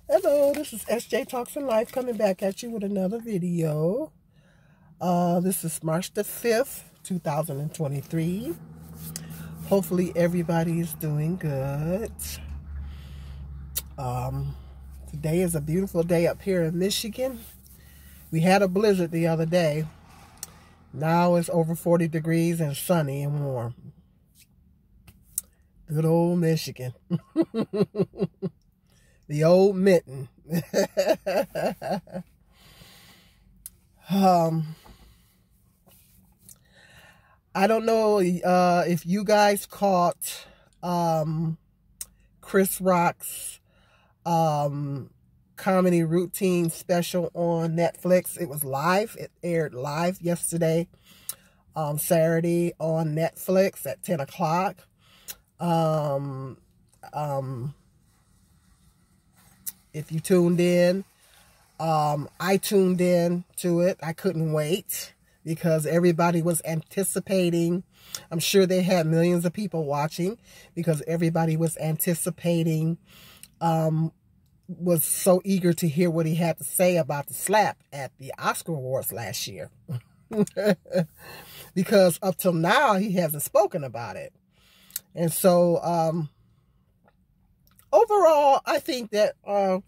Hello, this is SJ Talks in Life coming back at you with another video. This is March the 5th, 2023. Hopefully everybody is doing good. Today is a beautiful day up here in Michigan. We had a blizzard the other day. Now it's over 40 degrees and sunny and warm. Good old Michigan. The old mitten. I don't know if you guys caught Chris Rock's comedy routine special on Netflix. It was live. It aired live yesterday, Saturday on Netflix at 10 o'clock. If you tuned in, I tuned in to it. I couldn't wait because everybody was anticipating. I'm sure they had millions of people watching because everybody was anticipating, was so eager to hear what he had to say about the slap at the Oscar Awards last year. Because up till now, he hasn't spoken about it. And so, overall, I think that, I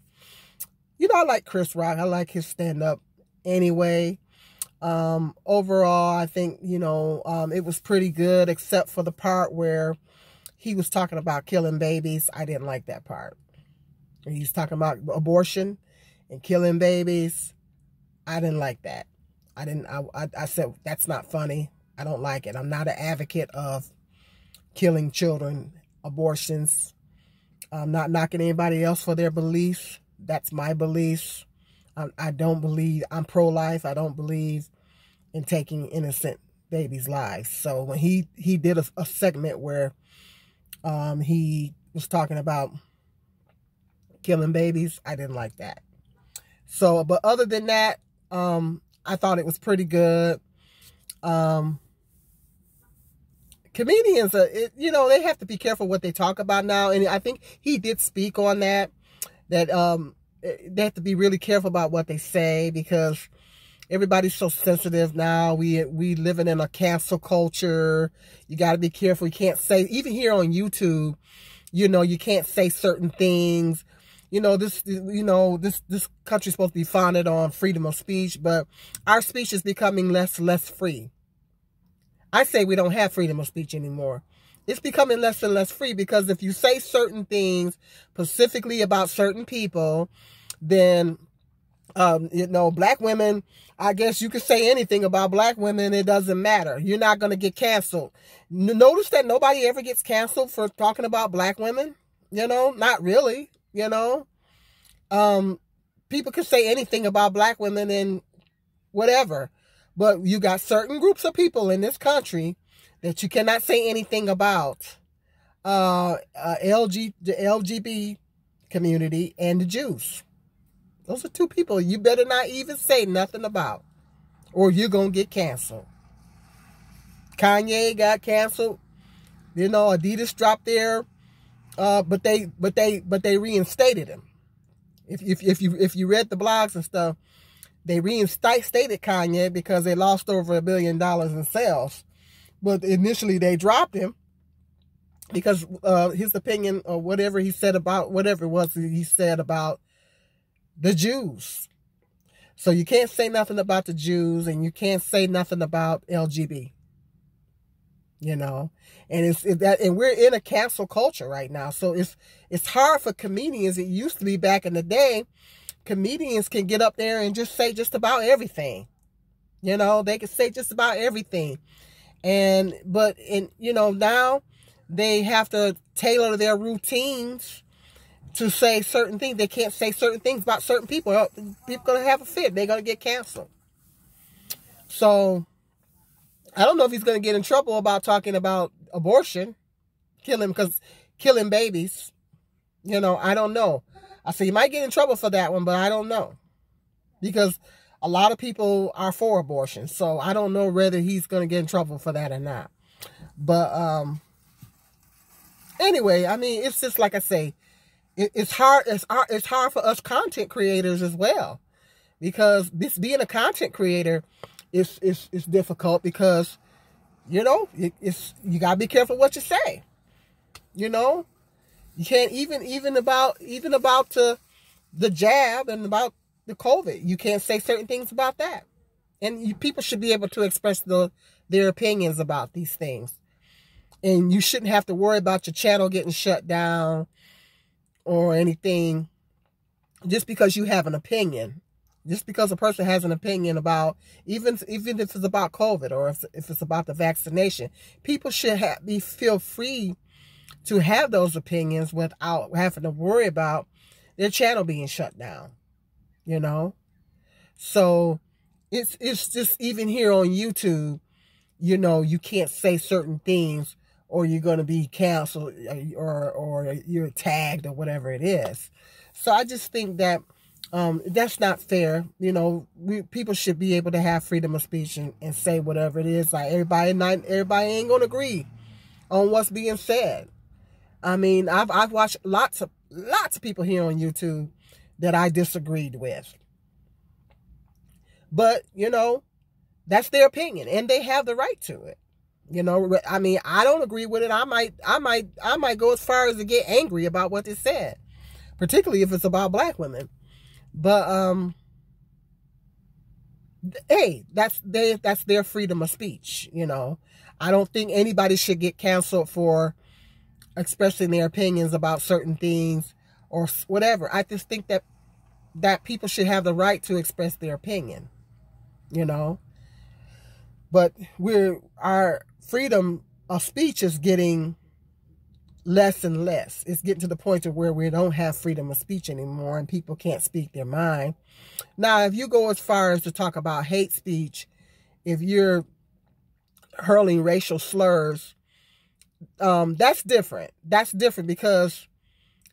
like Chris Rock. I like his stand-up anyway. Overall, I think, it was pretty good, except for the part where he was talking about killing babies. I didn't like that part. He's talking about abortion and killing babies. I didn't like that. I said, that's not funny. I don't like it. I'm not an advocate of killing children, abortions. I'm not knocking anybody else for their beliefs. That's my beliefs. I don't believe, I'm pro-life. I don't believe in taking innocent babies' lives. So when he did a segment where he was talking about killing babies, I didn't like that. So, but other than that, I thought it was pretty good. Comedians, they have to be careful what they talk about now. And I think he did speak on that they have to be really careful about what they say because everybody's so sensitive now. We living in a cancel culture. You got to be careful. You can't say, even here on YouTube, you can't say certain things. This country's supposed to be founded on freedom of speech, but our speech is becoming less free. I say we don't have freedom of speech anymore. It's becoming less and less free because if you say certain things specifically about certain people, then, black women, I guess you could say anything about black women. It doesn't matter. You're not going to get canceled. Notice that nobody ever gets canceled for talking about black women. Not really, People can say anything about black women and whatever. But you got certain groups of people in this country that you cannot say anything about. The LGBT community and the Jews. Those are two people you better not even say nothing about, or you're gonna get canceled. Kanye got canceled. Adidas dropped their, but they reinstated him. If you read the blogs and stuff, they reinstated Kanye because they lost over $1 billion in sales. But initially they dropped him because his opinion or whatever he said about, whatever it was he said about the Jews. So you can't say nothing about the Jews and you can't say nothing about LGBT. And and we're in a cancel culture right now. So it's hard for comedians. It used to be back in the day, comedians can get up there and just say just about everything. They can say just about everything. But now they have to tailor their routines to say certain things. They can't say certain things about certain people. People are going to have a fit. They're going to get canceled. So I don't know if he's going to get in trouble about talking about abortion, killing babies. I don't know. I say he might get in trouble for that one, but I don't know. Because a lot of people are for abortion. So I don't know whether he's going to get in trouble for that or not. But anyway, I mean, it's just like I say, it's hard. It's hard for us content creators as well, because being a content creator is difficult, because you know you gotta be careful what you say. You know, you can't even about the jab and about the COVID. You can't say certain things about that, and people should be able to express their opinions about these things. And you shouldn't have to worry about your channel getting shut down or anything just because you have an opinion. Just because a person has an opinion about, even if it's about COVID or if it's about the vaccination, people should feel free to have those opinions without having to worry about their channel being shut down. You know? So it's just, even here on YouTube, you know, you can't say certain things or you're going to be canceled or you're tagged or whatever it is. So I just think that that's not fair. You know, people should be able to have freedom of speech and say whatever it is. Like everybody ain't going to agree on what's being said. I mean, I've watched lots of people here on YouTube that I disagreed with. But, you know, that's their opinion and they have the right to it. You know, I mean, I don't agree with it. I might go as far as to get angry about what they said, particularly if it's about black women. But hey, that's their freedom of speech. You know, I don't think anybody should get canceled for expressing their opinions about certain things or whatever. I just think that people should have the right to express their opinion. You know, but our freedom of speech is getting less and less. It's getting to the point of where we don't have freedom of speech anymore and people can't speak their mind. Now, if you go as far as to talk about hate speech, if you're hurling racial slurs, that's different. That's different because,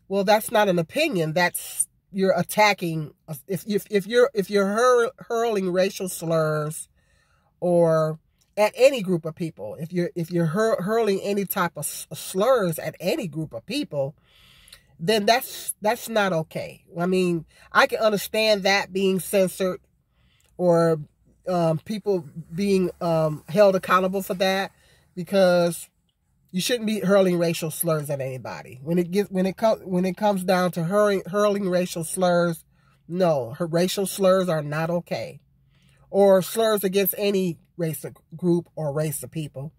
well, that's not an opinion. That's, you're attacking. If you're hurling racial slurs or at any group of people, if you're hurling any type of slurs at any group of people, then that's not okay. I mean, I can understand that being censored or people being held accountable for that, because you shouldn't be hurling racial slurs at anybody. When it comes down to hurling racial slurs, no, racial slurs are not okay. Or slurs against any race group or race of people.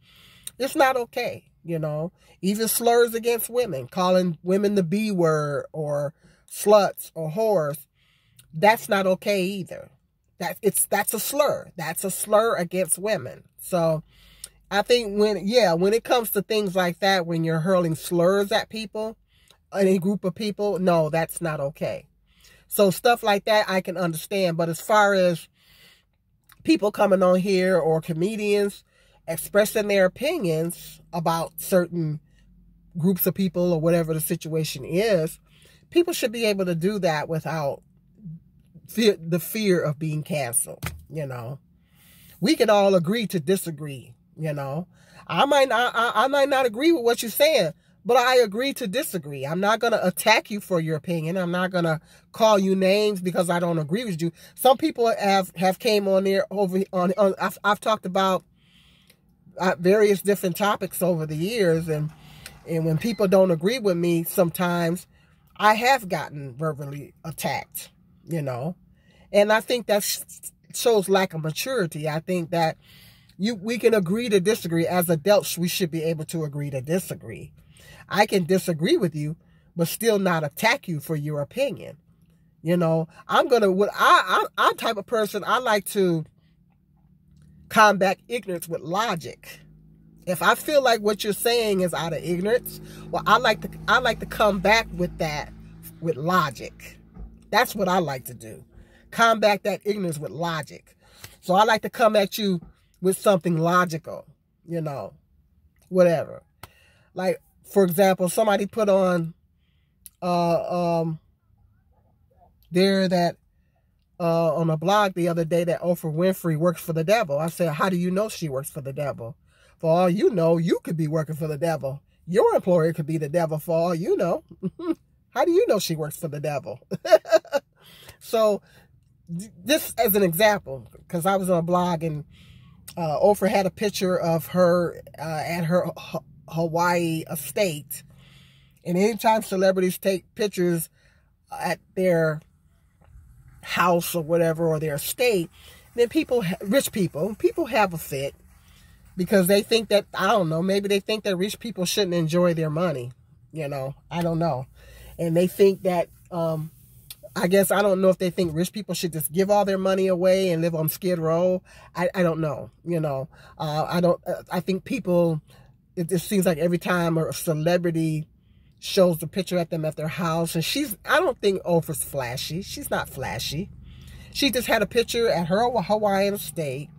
It's not okay, you know. Even slurs against women, calling women the B word or sluts or whores, that's not okay either. That's a slur. That's a slur against women. So I think when it comes to things like that, when you're hurling slurs at people, any group of people, no, that's not okay. So stuff like that I can understand, but as far as people coming on here or comedians expressing their opinions about certain groups of people or whatever the situation is, people should be able to do that without the fear of being canceled. You know, we can all agree to disagree. You know, I might not agree with what you're saying, but I agree to disagree. I'm not going to attack you for your opinion. I'm not going to call you names because I don't agree with you. Some people have came on there I've talked about various different topics over the years, and when people don't agree with me, sometimes I have gotten verbally attacked, you know, and I think that shows lack of maturity. I think that we can agree to disagree. As adults, we should be able to agree to disagree. I can disagree with you, but still not attack you for your opinion. You know, I'm type of person, I like to combat ignorance with logic. If I feel like what you're saying is out of ignorance, well, I like to come back with that with logic. That's what I like to do. Combat that ignorance with logic. So I like to come at you with something logical, you know, whatever. Like, for example, somebody put on there that on a blog the other day that Oprah Winfrey works for the devil. I said, how do you know she works for the devil? For all you know, you could be working for the devil. Your employer could be the devil for all you know. How do you know she works for the devil? So this as an example, because I was on a blog and Oprah had a picture of her at her Hawaii estate. And anytime celebrities take pictures at their house or whatever, or their estate, then rich people have a fit because they think that, I don't know, maybe they think that rich people shouldn't enjoy their money. You know, I don't know. And they think that, I guess, I don't know if they think rich people should just give all their money away and live on Skid Row. I don't know. You know, I think people, it just seems like every time a celebrity shows the picture at them at their house, and I don't think Oprah's flashy. She's not flashy. She just had a picture at her Hawaiian estate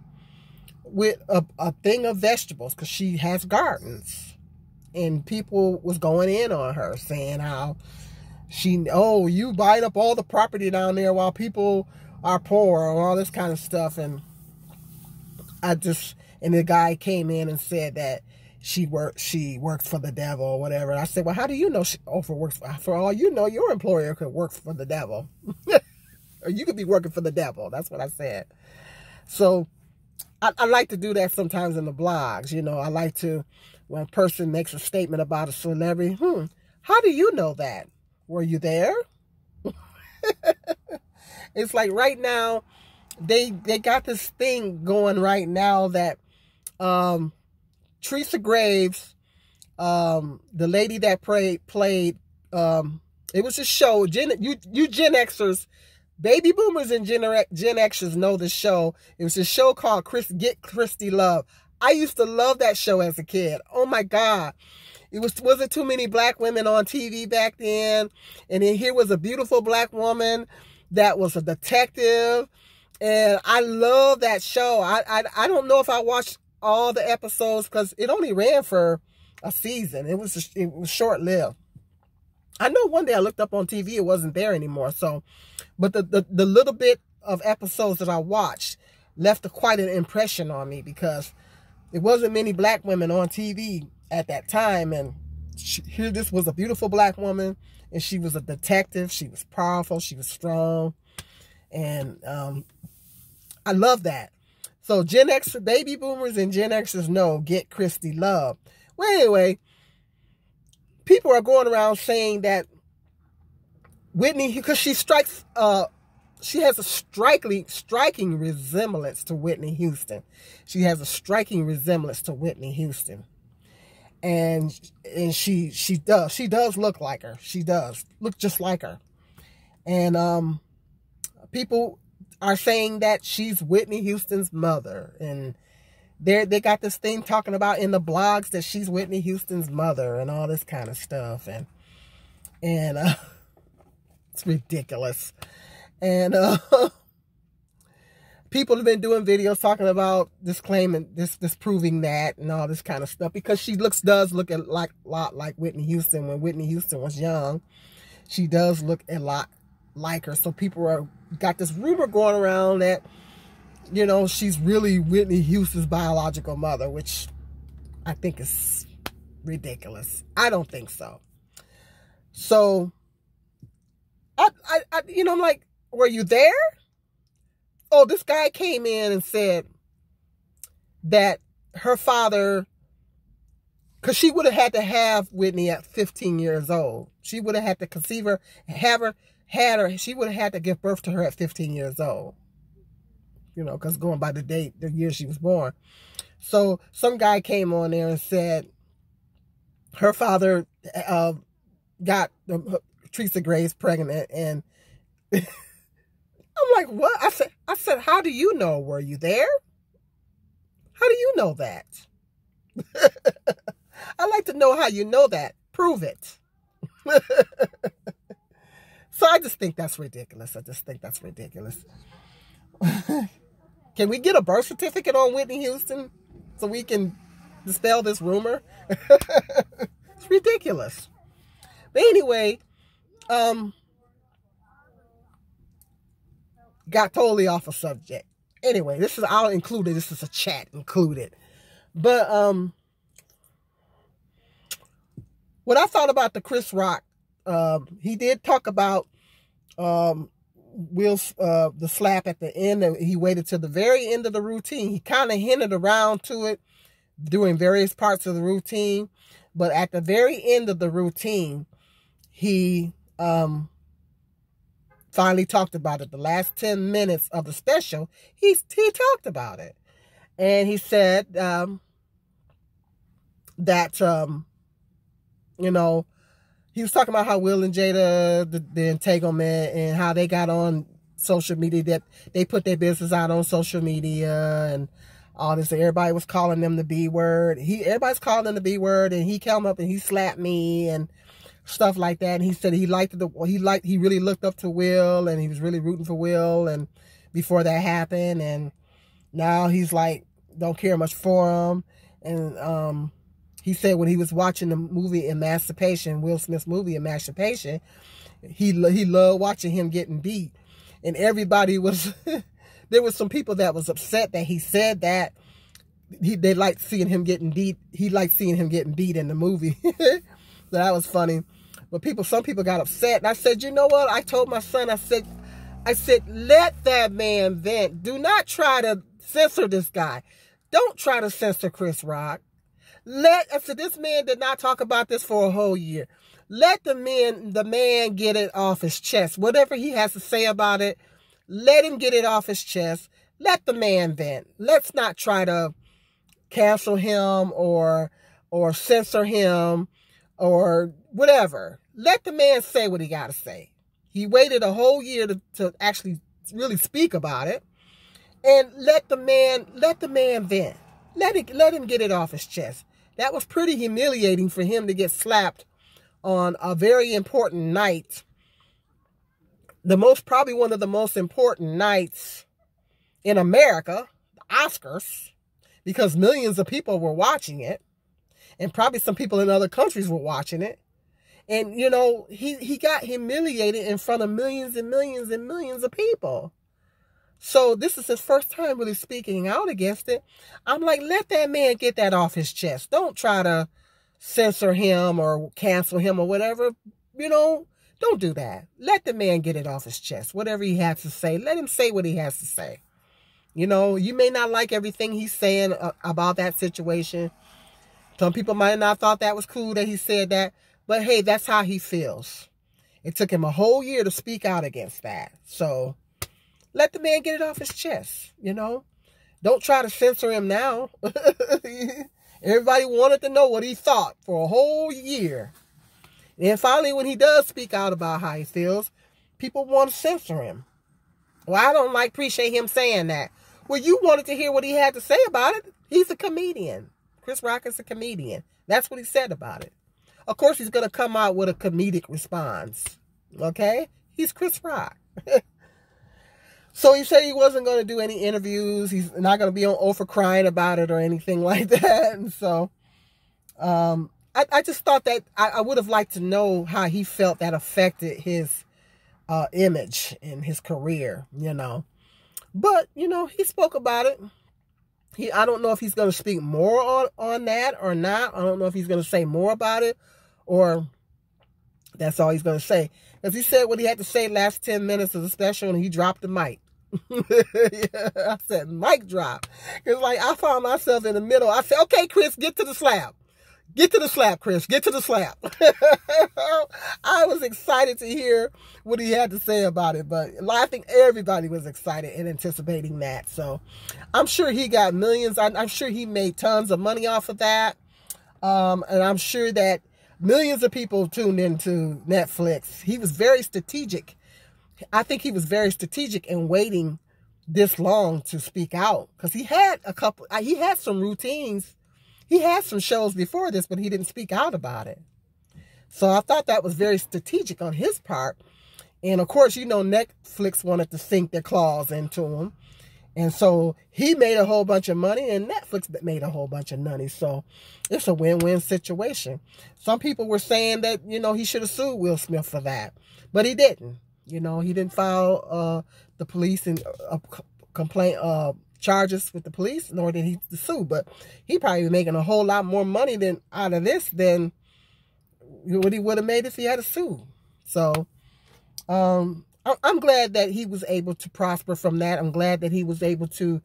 with a thing of vegetables because she has gardens. And people was going in on her saying how you buying up all the property down there while people are poor and all this kind of stuff. And the guy came in and said that she works for the devil or whatever. And I said, well, how do you know Oprah works for all you know, your employer could work for the devil. Or you could be working for the devil. That's what I said. So I like to do that sometimes in the blogs. You know, I like to, when a person makes a statement about a celebrity, how do you know that? Were you there? It's like right now, they got this thing going right now that Teresa Graves, the lady that played, it was a show, you Gen Xers, baby boomers and Gen Xers know the show. It was a show called Get Christy Love. I used to love that show as a kid. Oh my God. Wasn't too many black women on TV back then. And then here was a beautiful black woman that was a detective. And I love that show. I don't know if I watched all the episodes because it only ran for a season. It was short-lived. I know one day I looked up on TV, it wasn't there anymore. So, but the little bit of episodes that I watched left quite an impression on me because there wasn't many black women on TV at that time. And here this was a beautiful black woman, and she was a detective. She was powerful. She was strong. And I love that. So Gen X, baby boomers and Gen Xers know Get Christy Love. Well, anyway, people are going around saying that Whitney, because she has a striking resemblance to Whitney Houston. She has a striking resemblance to Whitney Houston. And she does look like her. She does look just like her. And people are saying that she's Whitney Houston's mother. And they got this thing talking about in the blogs that she's Whitney Houston's mother and all this kind of stuff. And it's ridiculous. And people have been doing videos talking about this claiming, this proving that and all this kind of stuff, because she does look a lot like Whitney Houston. When Whitney Houston was young, she does look a lot like her. So people got this rumor going around that, you know, she's really Whitney Houston's biological mother, which I think is ridiculous. I don't think so. So, you know, I'm like, were you there? Oh, this guy came in and said that her father, because she would have had to have Whitney at 15 years old. She would have had to conceive her, she would have had to give birth to her at 15 years old. You know, because going by the year she was born. So some guy came on there and said her father got Teresa Graves pregnant, and I'm like, what? I said, how do you know? Were you there? How do you know that? I like to know how you know that. Prove it. So I just think that's ridiculous. I just think that's ridiculous. Can we get a birth certificate on Whitney Houston so we can dispel this rumor? It's ridiculous. But anyway, got totally off a subject. Anyway, I'll include it. This is a chat included. But what I thought about the Chris Rock he did talk about Will's the slap at the end. He waited till the very end of the routine. He kind of hinted around to it during various parts of the routine, but at the very end of the routine, he finally talked about it. The last 10 minutes of the special, he talked about it, and he said that you know, he was talking about how Will and Jada, the entanglement, and how they got on social media, that they put their business out on social media and all this. Everybody was calling them the B word. Everybody's calling them the B word, and he came up and he slapped me and stuff like that. And he said he really looked up to Will, and he was really rooting for Will, and before that happened, and now he's like don't care much for him. And he said when he was watching the movie Emancipation, Will Smith's movie Emancipation, he loved watching him getting beat. And everybody was, there was some people that was upset that he said that. They liked seeing him getting beat. He liked seeing him getting beat in the movie. So that was funny. But some people got upset. And I said, you know what? I told my son, I said, let that man vent. Do not try to censor this guy. Don't try to censor Chris Rock. I said, this man did not talk about this for a whole year. Let the man get it off his chest. Whatever he has to say about it, let him get it off his chest. Let the man vent. Let's not try to cancel him or censor him or whatever. Let the man say what he got to say. He waited a whole year to actually really speak about it. And let the man vent. Let him get it off his chest. That was pretty humiliating for him to get slapped on a very important night. Probably one of the most important nights in America, the Oscars, because millions of people were watching it, and probably some people in other countries were watching it. And, you know, he got humiliated in front of millions and millions and millions of people. So this is his first time really speaking out against it. I'm like, let that man get that off his chest. Don't try to censor him or cancel him or whatever. You know, don't do that. Let the man get it off his chest. Whatever he has to say, let him say what he has to say. You know, you may not like everything he's saying about that situation. Some people might not thought that was cool that he said that. But hey, that's how he feels. It took him a whole year to speak out against that. So let the man get it off his chest, you know. Don't try to censor him now. Everybody wanted to know what he thought for a whole year. And finally, when he does speak out about how he feels, people want to censor him. Well, I don't appreciate him saying that. Well, you wanted to hear what he had to say about it. He's a comedian. Chris Rock is a comedian. That's what he said about it. Of course, he's going to come out with a comedic response. Okay? He's Chris Rock. So he said he wasn't going to do any interviews. He's not going to be on O for crying about it or anything like that. And so I just thought that I would have liked to know how he felt that affected his image and his career, you know. But, you know, he spoke about it. I don't know if he's going to speak more on that or not. I don't know if he's going to say more about it or that's all he's going to say. Because he said what he had to say last 10 minutes of the special and he dropped the mic. Yeah, I said, mic drop. Because, like, I found myself in the middle. I said, okay, Chris, get to the slap. Get to the slap, Chris. Get to the slap. I was excited to hear what he had to say about it. But I think everybody was excited and anticipating that. So I'm sure he got millions. I'm sure he made tons of money off of that. And I'm sure that millions of people tuned into Netflix. He was very strategic. I think he was very strategic in waiting this long to speak out. Because he had some routines. He had some shows before this, but he didn't speak out about it. So I thought that was very strategic on his part. And of course, you know, Netflix wanted to sink their claws into him. And so he made a whole bunch of money and Netflix made a whole bunch of money. So it's a win-win situation. Some people were saying that, you know, he should have sued Will Smith for that. But he didn't. You know, he didn't file the police and complaint charges with the police, nor did he sue. But he probably was making a whole lot more money out of this than what he would have made if he had to sue. So, I'm glad that he was able to prosper from that. I'm glad that he was able to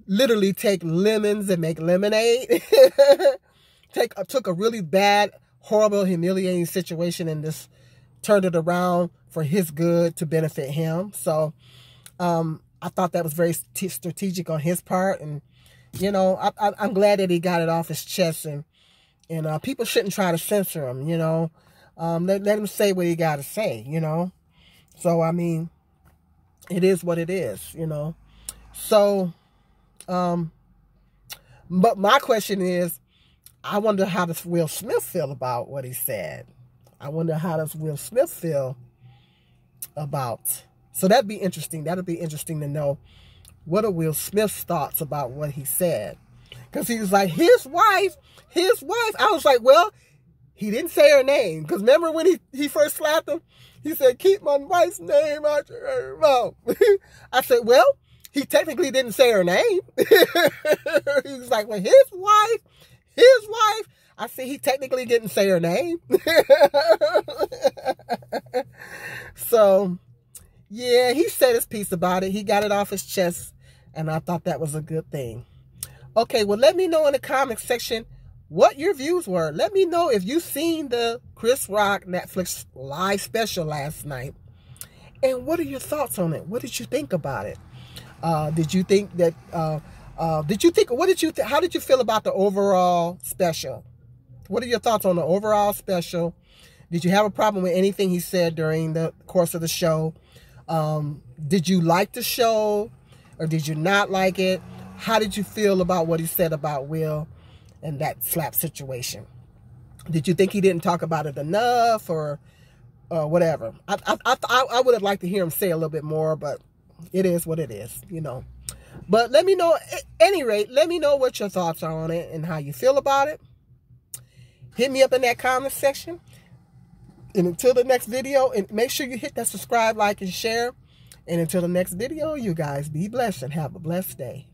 literally take lemons and make lemonade. Took a really bad, horrible, humiliating situation and just turned it around for his good to benefit him. So, I thought that was very strategic on his part. And, you know, I'm glad that he got it off his chest. And people shouldn't try to censor him, you know. Let him say what he got to say, you know. So, I mean, it is what it is, you know. So, but my question is, I wonder how does Will Smith feel about what he said? I wonder how does Will Smith feel about. So that'd be interesting. That'd be interesting to know what are Will Smith's thoughts about what he said. Because he was like, his wife. I was like, well, he didn't say her name. Because remember when he first slapped him? He said, keep my wife's name out your mouth. I said, well, he technically didn't say her name. He was like, well, his wife. I said, he technically didn't say her name. So, yeah, he said his piece about it. He got it off his chest. And I thought that was a good thing. Okay, well, let me know in the comment section what your views were. Let me know if you've seen the Chris Rock Netflix live special last night. And what are your thoughts on it? What did you think about it? Did you think that, how did you feel about the overall special? What are your thoughts on the overall special? Did you have a problem with anything he said during the course of the show? Did you like the show or did you not like it? How did you feel about what he said about Will and that slap situation? Did you think he didn't talk about it enough or whatever? I would have liked to hear him say a little bit more, but it is what it is, you know. But let me know, at any rate, let me know what your thoughts are on it and how you feel about it. Hit me up in that comment section. And until the next video, and make sure you hit that subscribe, like, and share. And until the next video, you guys be blessed and have a blessed day.